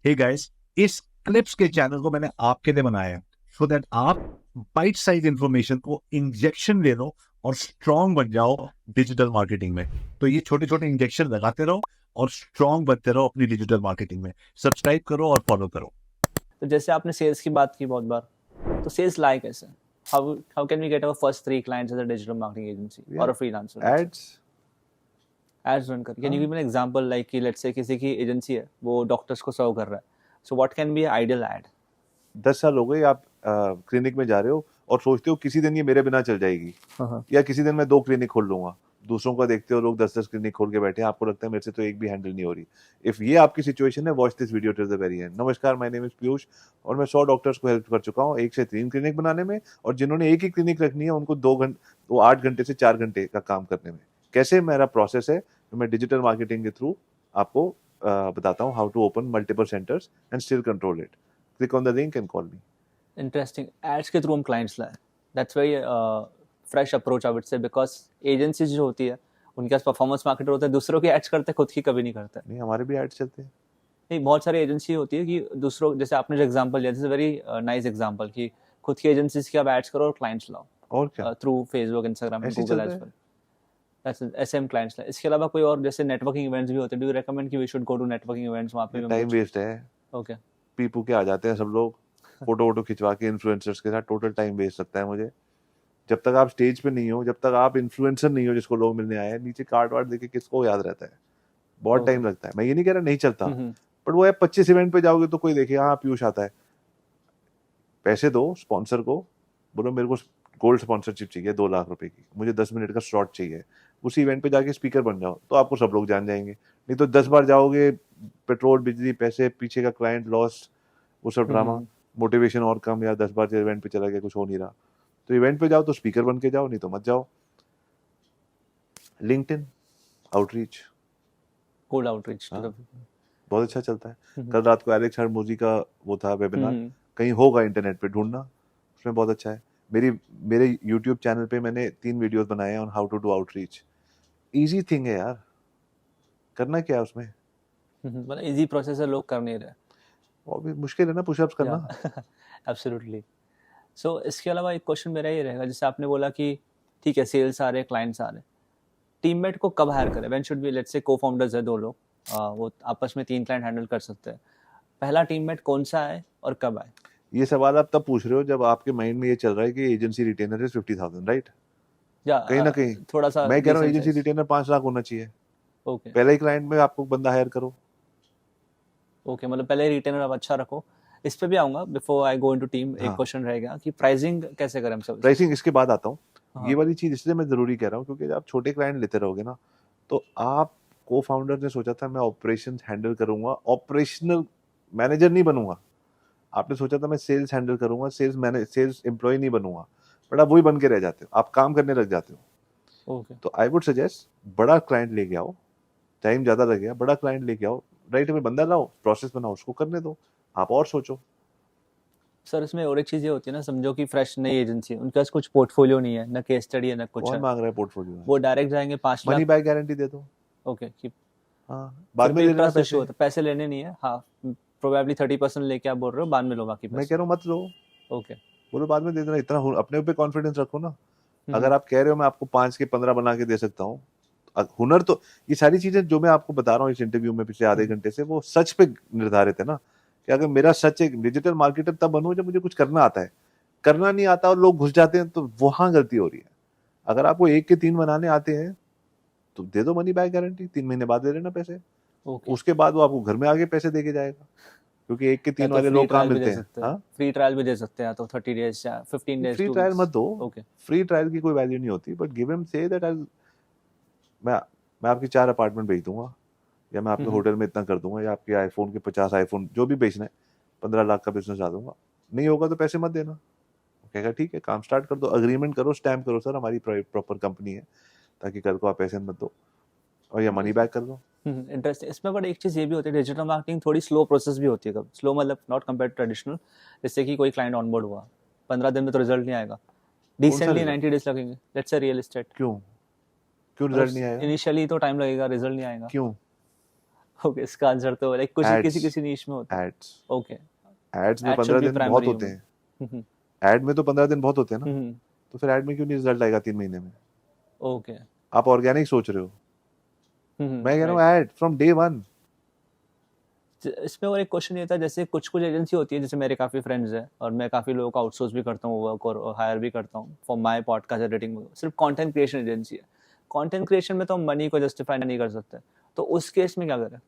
Hey guys, इस clips के channel को मैंने आपके लिए बनाया है सो दैट आप बाइट साइज इंफॉर्मेशन को इंजेक्शन ले लो और स्ट्रांग बन जाओ डिजिटल मार्केटिंग में। तो ये छोटे छोटे इंजेक्शन लगाते रहो और स्ट्रांग बनते रहो अपनी डिजिटल मार्केटिंग में। सब्सक्राइब करो और फॉलो करो। तो जैसे आपने सेल्स की बात की बहुत बार, तो सेल्स लाए कैसे? How can we get our first 3 clients as a digital marketing agency or a freelancer? Ads. Ads run कर। Can you give an example like कि लेट्स से किसी की एजेंसी है, वो डॉक्टर्स को सर्व कर रहा है, so what can be ideal ad? 10 साल हो गए आप क्लिनिक में जा रहे हो और सोचते हो किसी दिन ये मेरे बिना चल जाएगी, या किसी दिन मैं 2 क्लिनिक खोल लूंगा। दूसरों को देखते हो लोग 10-10 क्लिनिक खोल के बैठे हैं, आपको लगता है मेरे से तो एक भी हैंडल नहीं हो रही। इफ ये आपकी सिचुएशन है, watch this video till the very and. नमस्कार, माय नेम इज पीयूष और मैं 100 डॉक्टर्स को हेल्प कर चुका हूँ 1 से 3 क्लिनिक बनाने में, और जिन्होंने एक ही क्लिनिक रखनी है उनको 2 घंटे, वो 8 घंटे से 4 घंटे का काम करने में। कैसे मेरा प्रोसेस है, तो मैं डिजिटल मार्केटिंग के थ्रू आपको बताता हूँ how to open multiple centres and still control it. Click on the link and call me. Interesting. Ads के थ्रू हम क्लाइंट्स लाए, that's very fresh approach I would say, because agencies जो होती है उनके पास परफॉर्मेंस मार्केटर होता है, दूसरों की एड्स करते हैं, खुद की कभी नहीं करते। नहीं, हमारे भी एड्स चलते हैं। नहीं, बहुत सारी एजेंसी होती है कि दूसरों, जैसे आपने जो एग्जांपल दिया, this is very nice example कि खुद की एजेंसीज की आप एड्स करो और क्लाइंट्स लाओ और क्या, थ्रू फेसबुक, इंस्टाग्राम, ऐसे ही गूगल चलता एज है। वेल। दैट्स एसएम क्लाइंट्स लाओ। इसके अलावा कोई और जैसे नेटवर्किंग इवेंट्स भी होते हैं, डू यू रेकमेंड कि we should go to networking events? वहां पे भी हम टाइम कुछ वेस्ट है। ओके पीपू के आ जाते हैं सब लोग, फोटो वोटो खिंचवा के इन्फ्लुएंसर्स के साथ। टोटल टाइम वेस्ट लगता है मुझे। जब तक आप स्टेज पे नहीं हो, जब तक आप इन्फ्लुएंसर नहीं हो जिसको लोग मिलने आए हैं, नीचे कार्ड वार्ड देके किसको याद रहता है? बहुत ओके टाइम लगता है। मैं ये नहीं कह रहा नहीं चलता, बट वो है 25 इवेंट पे जाओगे तो कोई देखे हाँ पीयूष आता है। पैसे दो स्पॉन्सर को, बोलो मेरे को गोल्ड स्पॉन्सरशिप चाहिए 2 लाख रुपए की, मुझे 10 मिनट का स्लॉट चाहिए, उसी इवेंट पे जाके स्पीकर बन जाओ तो आपको सब लोग जान जाएंगे। नहीं तो 10 बार जाओगे, पेट्रोल, बिजली, पैसे, पीछे का क्लाइंट लॉस, वो सब ड्रामा, मोटिवेशन और कम, या 10 बार इवेंट पे चला गया कुछ हो नहीं रहा। तो इवेंट पे जाओ तो स्पीकर बन के जाओ, नहीं तो मत जाओ। लिंक्डइन आउटरीच, कोल्ड आउटरीच बहुत अच्छा चलता है। कल रात को एलेक्स हरमोजी का वो था वेबिनार, कहीं होगा इंटरनेट पे ढूंढना, उसमें बहुत अच्छा है। मेरे यूट्यूब चैनल पे मैंने 3 वीडियोस बनाए हैं on how to do outreach. Easy thing है यार, करना क्या है उसमें? मतलब इजी प्रोसेस है, लोग कर नहीं रहे। और भी मुश्किल है ना पुशअप्स करना। एब्सोल्युटली। सो इसके अलावा एक क्वेश्चन मेरा ये रहेगा, जैसे आपने बोला कि ठीक है सेल्स आ रहे, क्लाइंट्स आ रहे, टीममेट को कब हायर करें? When should be, let's say co-founders है 2 लोग, वो आपस में 3 क्लाइंट हैंडल कर सकते हैं, पहला टीममेट कौन सा है और कब आए? ये सवाल आप तब पूछ रहे हो जब आपके माइंड में ये चल रहा है कि एजेंसी रिटेनर इज 50,000, राइट? या कहीं ना कहीं थोड़ा सा मैं कह रहा हूँ decent agency size. Retainer 5 lakh होना चाहिए। ओके पहले ही क्लाइंट में आपको बंदा हायर करो। ओके, मतलब पहले रिटेनर आप अच्छा रखो। इस पे भी आऊंगा, before I go into team एक हाँ, क्वेश्चन रहेगा कि प्राइसिंग कैसे करें हम सब? प्राइसिंग इसके बाद आता हूँ। हाँ। ये वाली चीज इसलिए मैं जरूरी कह रहा हूँ क्योंकि जब आप छोटे क्लाइंट लेते रहोगे ना, तो आप, को फाउंडर ने सोचा था मैं ऑपरेशन हैंडल करूंगा, ऑपरेशनल मैनेजर नहीं बनूंगा। आपने सोचा था मैं सेल्स हैंडल करूंगा, सेल्स एम्प्लॉय नहीं बनूंगा, बट आप वही बन के रह जाते हो, आप काम करने लग जाते हो। ओके तो आई वुड सजेस्ट बड़ा क्लाइंट लेके आओ। टाइम ज्यादा लगेगा, बड़ा क्लाइंट लेके आओ, राइट में बंदा लाओ, प्रोसेस बनाओ, उसको करने दो, आप और सोचो। सर, इसमें और एक चीज़ ये होती है ना, समझो कि फ्रेश नई एजेंसी है, उनके पास कुछ पोर्टफोलियो नहीं है, ना केस स्टडी है, ना कुछ कौन है, मांग रहा है पोर्टफोलियो? वो डायरेक्ट जाएंगे 5 मनी लाख। बैक गारंटी दे दो। ओके कि हाँ, फिर बाद में भी ले लेना ट्रस्ट इशू पैसे। होता है, पैसे लेने नहीं है। हाँ, प्रोबेबली 30% लेके आप बोल रहे हो, बाद में लो बाकी मैं पैसे। कह रहा हूँ मत लो, ओके बोलो बाद में दे देना। इतना अपने ऊपर कॉन्फिडेंस रखो ना। अगर आप कह रहे हो मैं आपको 5 के 15 बना के दे सकता हूँ, हुनर तो, ये सारी चीजें जो मैं आपको बता रहा हूँ इस इंटरव्यू में पिछले आधे घंटे से, वो सच पे निर्धारित है ना। कि अगर मेरा सच एक डिजिटल मार्केटर तब बनूं जब मुझे कुछ करना आता है। करना नहीं आता और लोग घुस जाते हैं तो वहां गलती हो रही है। अगर आपको 1 के 3 बनाने आते हैं तो दे दो मनी बैक गारंटी, 3 महीने बाद दे देना पैसे। ओके। उसके बाद वो आपको घर में आके पैसे दे के जाएगा, क्योंकि 1 के 3 या तो वाले फ्री लोग कहाँ ट्रायल भी दे मिलते हैं। सकते हैं, हाँ, फ्री ट्रायल भी दे सकते हैं, या तो 30 डेज या 15 डेज, फ्री 2 ट्रायल मत वीक्स। दो। ओके फ्री ट्रायल की कोई वैल्यू नहीं होती, but give him say that मैं मैं आपकी 4 अपार्टमेंट भेज दूंगा, या मैं आपके होटल में इतना कर दूंगा, या आपके आईफोन के 50 आईफोन जो भी बेचना है, 15 लाख का बिजनेस ला दूंगा। नहीं होगा तो पैसे मत देना। वो कहेगा ठीक है, काम स्टार्ट कर दो, अग्रीमेंट करो, स्टैम्प करो, सर हमारी प्रॉपर कंपनी है, ताकि कल को आप पैसे मत दो, और या मनी बैक कर दो। इंटरेस्टिंग। इसमें बट एक चीज़ ये भी होती है, डिजिटल मार्केटिंग थोड़ी स्लो प्रोसेस भी होती है। कब स्लो मतलब नॉट कंपेयर टू ट्रेडिशनल, जैसे कि कोई क्लाइंट ऑनबोर्ड हुआ, 15 दिन में तो रिजल्ट नहीं आएगा, कौन सा डिसेंटली रिजल्ट? 90 डेज लगेंगे। लेट्स से रियल एस्टेट, क्यों? क्यों मतलब रिजल्ट नहीं आएगा? इनिशियली तो टाइम लगेगा, रिजल्ट नहीं आएगा। क्यों? ओके, इसका आंसर तो लाइक कुछ Ads. किसी किसी नीश में होता है. Ads okay. एड्स में Ad 15 should be दिन बहुत primary होते only. हैं. हम्म. एड में तो 15 दिन बहुत होते हैं ना, हम्म. तो फिर एड में क्यों नहीं रिजल्ट आएगा 3 महीने में? ओके. आप ऑर्गेनिक सोच रहे हो, मैं कह रहा हूँ राइट. Add from day 1. इसमें और एक क्वेश्चन ये था, जैसे कुछ कुछ एजेंसी होती है, जैसे मेरे काफ़ी फ्रेंड्स हैं और मैं काफ़ी लोगों को आउटसोर्स भी करता हूँ वर्क और हायर भी करता हूँ फॉर माय पॉडकास्ट एडिटिंग. सिर्फ कंटेंट क्रिएशन एजेंसी है. कंटेंट क्रिएशन में तो हम मनी को जस्टिफाई नहीं कर सकते, तो उस केस में क्या करें?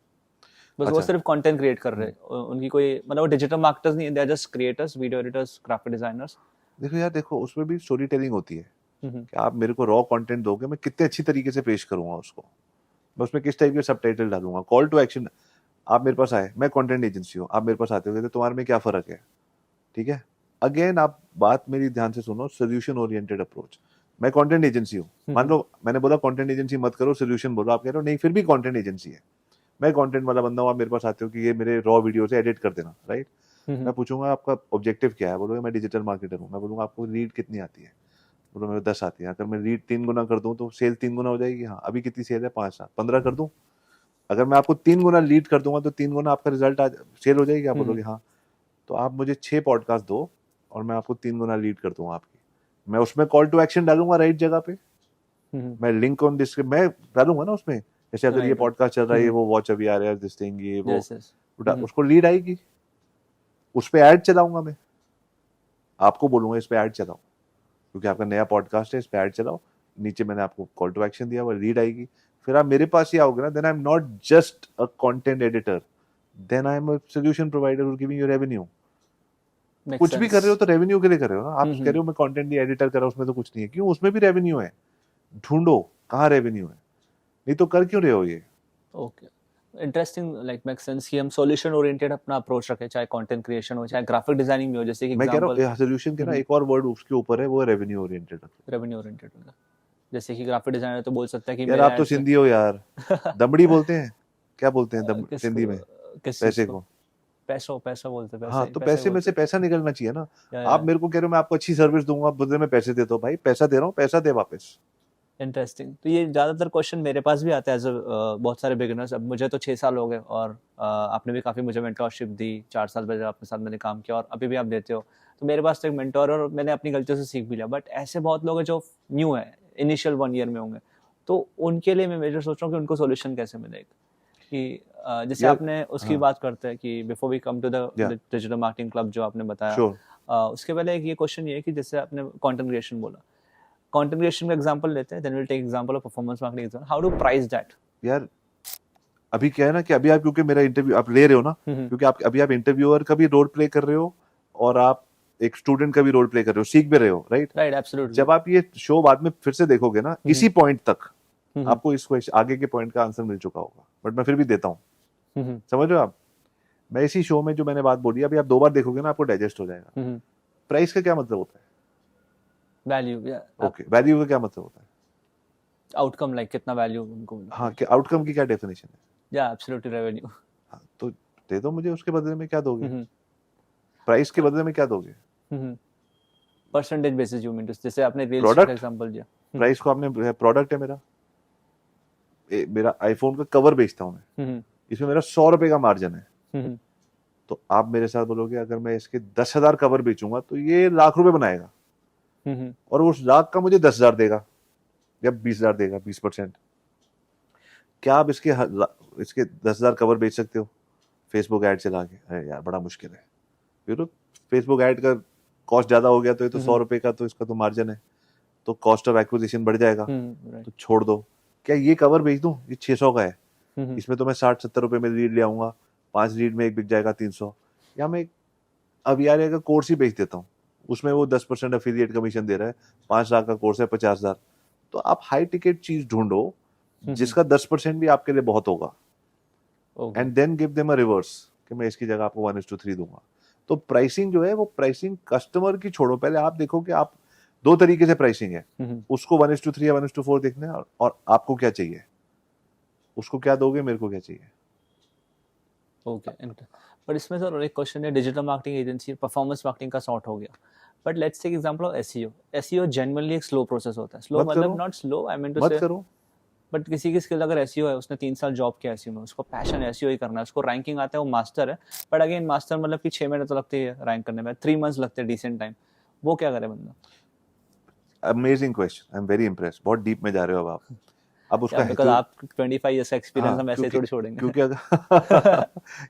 बस वो अच्छा. सिर्फ कंटेंट क्रिएट कर रहे हैं, उनकी कोई मतलब वो डिजिटल मार्केटर्स नहीं है, they are just creators, video editors, graphic designers. देखो यार, देखो उसमें भी स्टोरी टेलिंग होती है कि आप मेरे को रॉ कंटेंट दोगे, मैं कितने अच्छी तरीके से पेश करूंगा उसको, मैं उसमें किस टाइप के सबटाइटल डालूंगा, कॉल टू एक्शन. आप मेरे पास आए, मैं कंटेंट एजेंसी हूँ, आप मेरे पास आते हो तो तुम्हारे में क्या फर्क है? ठीक है, अगेन आप बात मेरी ध्यान से सुनो, सोल्यूशन ओरिएंटेड अप्रोच. मैं कंटेंट एजेंसी हूँ, मान लो मैंने बोला कंटेंट एजेंसी मत करो, सोल्यूशन बोलो, आप कह रहे हो नहीं फिर भी कंटेंट एजेंसी है, मैं कंटेंट वाला बंदा हूँ, आप मेरे पास आते हो कि ये मेरे रॉ वीडियो से एडिट कर देना, राइट? मैं पूछूंगा आपका ऑब्जेक्टिव क्या है, बोलोगे मैं डिजिटल मार्केटर हूँ, मैं बोलूंगा आपको लीड कितनी आती है, बोलो मेरे 10 आती है. अगर मैं लीड 3 गुना कर दूं तो सेल 3 गुना हो जाएगी. हाँ, अभी कितनी सेल है? 5 15 कर दूं. अगर मैं आपको 3 गुना लीड कर दूंगा तो 3 गुना आपका रिजल्ट सेल हो जाएगी. आप बोलोगे हाँ, तो आप मुझे 6 पॉडकास्ट दो और मैं आपको 3 गुना लीड कर दूंगा आपकी. मैं उसमें कॉल टू एक्शन डालूंगा राइट जगह पे, मैं लिंक ऑन डिस्क्रिप्शन मैं डालूंगा ना उसमें, जैसे अगर ये पॉडकास्ट चल रहा है, वो वॉच अभी आ रहा है, दिस थिंग, ये वो, उसको लीड आएगी, उस पे ऐड चलाऊंगा मैं, आपको बोलूंगा इस पे ऐड चलाओ क्योंकि आपका नया पॉडकास्ट है, इस पे ऐड चलाओ. नीचे मैंने आपको कॉल टू एक्शन दिया, वो लीड आएगी, फिर आप मेरे पास ही आओगे ना. Then I am not just a content editor, then I am a solution provider who giving you revenue. कुछ भी कर रहे हो तो रेवेन्यू के लिए कर रहे हो ना. आप कह रहे हो मैं कंटेंट नहीं एडिटर कर रहा हूं, उसमें तो कुछ नहीं है. क्यों? उसमें भी रेवेन्यू है. ढूंढो कहाँ रेवेन्यू है, नहीं तो कर क्यों रहे हो ये? Okay, interesting, like make sense कि हम सॉल्यूशन ओरिएंटेड अपना अप्रोच रखें, चाहे कंटेंट क्रिएशन हो, चाहे ग्राफिक डिजाइनिंग में हो. जैसे कि मैं कह रहा एग्जांपल हूँ सॉल्यूशन के ना एक और वर्ड उसके ऊपर है, वो है रेवेन्यू ओरिएंटेड. रेवेन्यू ओरिएंटेड होगा. जैसे कि ग्राफिक डिजाइनर तो बोल सकता है कि यार मेरे आप तो ads में- सिंधी हो यार, दमड़ी बोलते हैं, क्या बोलते हैं किसको- सिंधी में किस पैसे चीज को? पैसा बोलते हैं. हाँ, तो पैसे में से पैसा निकलना चाहिए ना. या आप मेरे को कह रहे हो मैं आपको अच्छी सर्विस दूंगा, बदले में पैसे देता हूँ. भाई पैसा दे रहा हूँ, पैसा दे वापस. इंटरेस्टिंग. तो ये ज़्यादातर क्वेश्चन मेरे पास भी आता है एज बहुत सारे बिगिनर्स. अब मुझे तो 6 साल हो गए और आपने भी काफ़ी मुझे मेंटोरशिप दी. 4 साल पहले आपके साथ मैंने काम किया और अभी भी आप देते हो. तो मेरे पास तो एक मेंटोर और मैंने अपनी गलतियों से सीख भी लिया. बट ऐसे बहुत लोग हैं जो न्यू है, इनिशियल 1 ईयर में होंगे, तो उनके लिए मैं मेजर सोच रहा हूँ कि उनको सोल्यूशन कैसे मिलेगा. कि जैसे यार, आपने उसकी बात करते हैं कि before we come to the digital marketing club जो आपने बताया, Sure. उसके पहले एक ये क्वेश्चन ये है कि जैसे आपने कंटेंट क्रिएशन बोला, कंटेंट क्रिएशन का एग्जांपल लेते हैं, then will take example of performance marketing example. How to price that? यार अभी क्या है ना कि अभी आप क्योंकि मेरा इंटरव्यू आप ले रहे हो ना, क्योंकि आप अभी आप इंटरव्यूअर का भी रोल प्ले कर रहे हो और आप एक स्टूडेंट का भी रोल प्ले कर रहे हो, सीख भी रहे हो, राइट? Right, absolutely. जब आप ये शो बाद में फिर से देखोगे ना, इसी पॉइंट तक आपको इस क्वेश्चन आगे के पॉइंट का आंसर मिल चुका होगा, बट मैं फिर भी देता हूँ. समझ रहे हो आप? मैं इसी शो में जो मैंने बात बोली अभी आप 2 बार देखोगे ना, आपको डाइजेस्ट हो जाएगा. प्राइस का क्या मतलब होता है? वैल्यू. ओके, वैल्यू का क्या मतलब होता है? आउटकम, लाइक कितना वैल्यू उनको. हाँ, कि आउटकम की क्या डेफिनेशन है? या एब्सोल्युटली रेवेन्यू. हाँ, तो दे दो मुझे, उसके बदले में क्या दोगे? प्राइस के बदले में क्या दोगे? Percentage basis you mean to, जैसे आपने रील्स Product? का एग्जांपल दिया. प्राइस को आपने, प्रोडक्ट है मेरा, मेरा आईफोन का कवर बेचता हूँ मैं, इसमें मेरा 100 रुपए का मार्जिन है. तो आप मेरे साथ बोलोगे अगर मैं इसके 10,000 कवर बेचूंगा तो ये लाख रुपए बनाएगा, और उस लाख का मुझे 10,000 देगा या 20,000 देगा, 20%. क्या आप इसके 10,000 कवर बेच सकते हो फेसबुक ऐड चला के? अरे यार बड़ा मुश्किल है. फिर फेसबुक ऐड का कॉस्ट ज्यादा हो गया तो ये तो 100 रुपए का तो इसका तो मार्जिन है, तो कॉस्ट ऑफ एक्विजिशन बढ़ जाएगा. तो छोड़ दो. क्या ये कवर बेच दूं? ये 600 का है, इसमें तो मैं 60-70 रुपए में लीड ले आऊंगा, 5 लीड में एक बिक जाएगा 300. या मैं अब यार का कोर्स ही बेच देता हूँ, उसमें वो 10% एफिलिएट कमीशन दे रहा है, 5 लाख का कोर्स है 50,000. तो आप हाई टिकट चीज ढूंढो जिसका 10% भी आपके लिए बहुत होगा, and then give them a reverse कि मैं इसकी जगह आपको 1:3 दूंगा. तो प्राइसिंग जो है वो प्राइसिंग कस्टमर की छोड़ो, पहले आप देखो कि आप 2 तरीके से प्राइसिंग है, उसको 1:3 या 1:4 देखना है, और आपको क्या चाहिए, उसको क्या दोगे, मेरे को क्या चाहिए. ओके. पर इसमें सर एक क्वेश्चन है, digital marketing agency performance marketing का सॉर्ट हो गया, but let's take example of SEO. SEO generally एक स्लो प्रोसेस होता है. स्लो मत मतलब करो. Not slow, I mean to मत से करो. बट किसी की स्किल अगर एसईओ है, उसने 3 साल जॉब किया एसईओ में, उसको पैशन एसईओ ही करना है, उसको रैंकिंग आता है, वो मास्टर है, बट अगेन मास्टर मतलब कि 6 महीने तो लगते ही रैंक करने में, 3 मंथ्स लगते हैं डिसेंट टाइम, वो क्या करे बंदा? Amazing question, I am very impressed, बहुत डीप में जा रहे हो अब आप। अब उसका बिकॉज आप 25 ईयर्स का एक्सपीरियंस हाँ, हम ऐसे ही थोड़ी छोड़ेंगे। क्योंकि अगर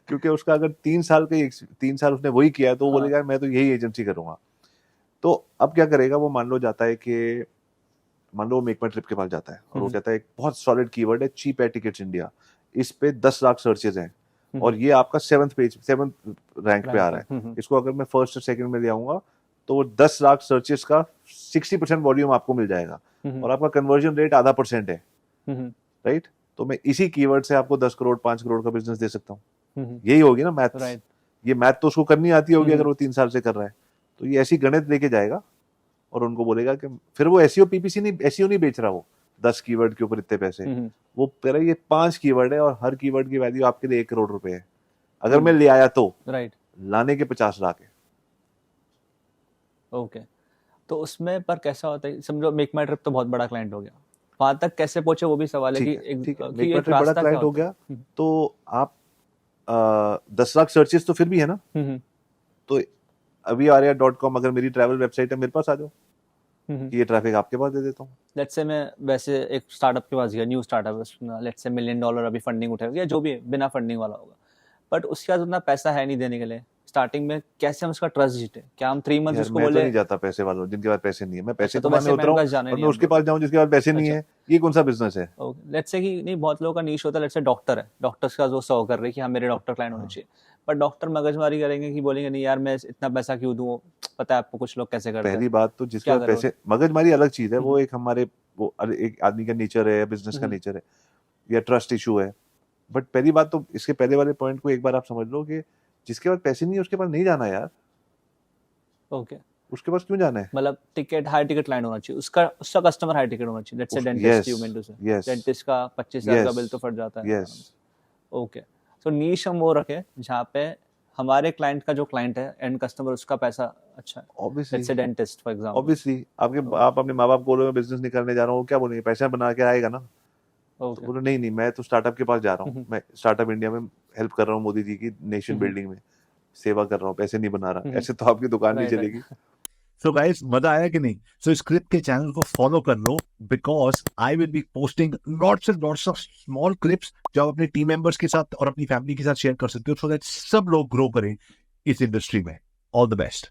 क्योंकि उसका अगर 3 साल का 3 साल उसने वही किया तो वो हाँ। बोलेगा मैं तो यही एजेंसी करूंगा। तो अब क्या करेगा वो, मान लो जाता है कि मान लो मेक माई ट्रिप के पास जाता है और वो कहता है एक बहुत सॉलिड कीवर्ड है चीप एयर टिकट्स इंडिया, इस पे 10 लाख सर्चेज हैं और ये आपका 7th रैंक पे आ रहा है, इसको अगर मैं फर्स्ट और सेकंड में ले आऊंगा तो वो 10 लाख सर्चेस का 60% वॉल्यूम आपको मिल जाएगा और आपका कन्वर्जन रेट आधा % है, राइट? तो मैं इसी कीवर्ड से आपको 10 करोड़ 5 करोड़ का बिजनेस दे सकता हूँ। यही होगी ना मैथ। राइट। ये मैथ तो उसको करनी आती होगी अगर वो 3 साल से कर रहा है, तो ये ऐसी गणित लेके जाएगा और उनको बोलेगा कि फिर वो एसईओ पीपीसी नहीं, एसईओ नहीं बेच रहा, वो 10 कीवर्ड के ऊपर इतने पैसे, वो कह रहा है ये 5 कीवर्ड है और हर कीवर्ड की वैल्यू आपके लिए 1 करोड़ रुपए है, अगर मैं ले आया तो राइट। लाने के 50 लाख है। ओके, तो उसमें पर कैसा होता है, समझो मेक माई ट्रिप तो बहुत बड़ा क्लाइंट हो गया, वहां तक कैसे पहुंचे वो भी सवाल है कि ठीक है, कि मेक माई एक ट्रिप बड़ा रास्ता क्या क्लाइंट हो होता गया तो आप 10 लाख सर्चेस तो फिर भी है ना, है? तो अभी आर्या.com अगर मेरी ट्रैवल वेबसाइट है, मेरे पास आ जाओ कि ये ट्रैफिक आपके पास दे देता हूँ। लेट्स से मैं वैसे एक स्टार्टअप के पास गया, new startup, let's say $1 million अभी फंडिंग उठाएगा या जो भी है, बिना फंडिंग वाला होगा, बट उसके पास उतना पैसा है नहीं देने के लिए स्टार्टिंग में, कैसे हम उसका ट्रस्ट जीते? क्या हम 3 मंथ्स यार उसको मैं तो बोले? नहीं जाता पैसे वालों, जिनके पास पैसे नहीं है, मैं पैसे अच्छा, तो कमाने वैसे उतरा मेरे हूँ पास जाना और नहीं मैं है उसके आपको। पास जाऊँ जिसके पास पैसे नहीं अच्छा। है, ये कौन सा बिजनेस है? ओके, लेट्स से कि नहीं, बहुत लोगों का नीश होता है, लेट्स से डॉक्टर है, डॉक्टर्स का जो सर्व कर रहे हैं कि हाँ मेरे डॉक्टर क्लाइंट होने चाहिए, पर डॉक्टर मगजमारी करेंगे कि बोलेंगे नहीं यार मैं इतना पैसा क्यों दूं, पता है आपको कुछ लोग कैसे करते हैं। पहली बात तो जिसके क्या पास करोगे? पैसे, मगजमारी अलग चीज है, वो एक हमारे वो एक आदमी का नेचर है, बिजनेस का नेचर है या ट्रस्ट इशू है, बट पहली बात तो इसके पहले वाले पॉइंट को एक बार आप समझ लो कि जिसके पास पैसे नहीं है उसके पास नहीं जाना यार, ओके, उसके पास क्यों जाना है? मतलब टिकट हाई टिकट क्लाइंट होना चाहिए, उसका कस्टमर हाई टिकट होना चाहिए, let's say dentist, you mean to say dentist का 25,000 का बिल तो फट जाता है। यस, ओके, सो नीश हम वो रखे जहाँ पे हमारे क्लाइंट का जो क्लाइंट है एंड कस्टमर, उसका पैसा अच्छा है, obviously let's say dentist for example. Obviously आप अपने माँ बाप को बोलोगे बिजनेस नहीं करने जा रहा हूँ, क्या बोलेंगे? पैसा बना के आएगा ना। तो ओके, बोलो नहीं मैं तो स्टार्टअप के पास जा रहा हूँ, मैं स्टार्टअप इंडिया में हेल्प कर रहा हूँ, मोदी जी की नेशन बिल्डिंग में सेवा कर रहा हूँ, पैसे नहीं बना रहा, ऐसे तो आपकी दुकान नहीं Right, right. चलेगी। सो गाइस, मजा आया कि नहीं? सो स्क्रिप्ट के चैनल को फॉलो कर लो, because I will be posting lots of small clips जो आप अपने टीम मेंबर्स के साथ और अपनी फैमिली के साथ शेयर कर सकते हो, सो दैट सब लोग ग्रो करें इस इंडस्ट्री में। All the best.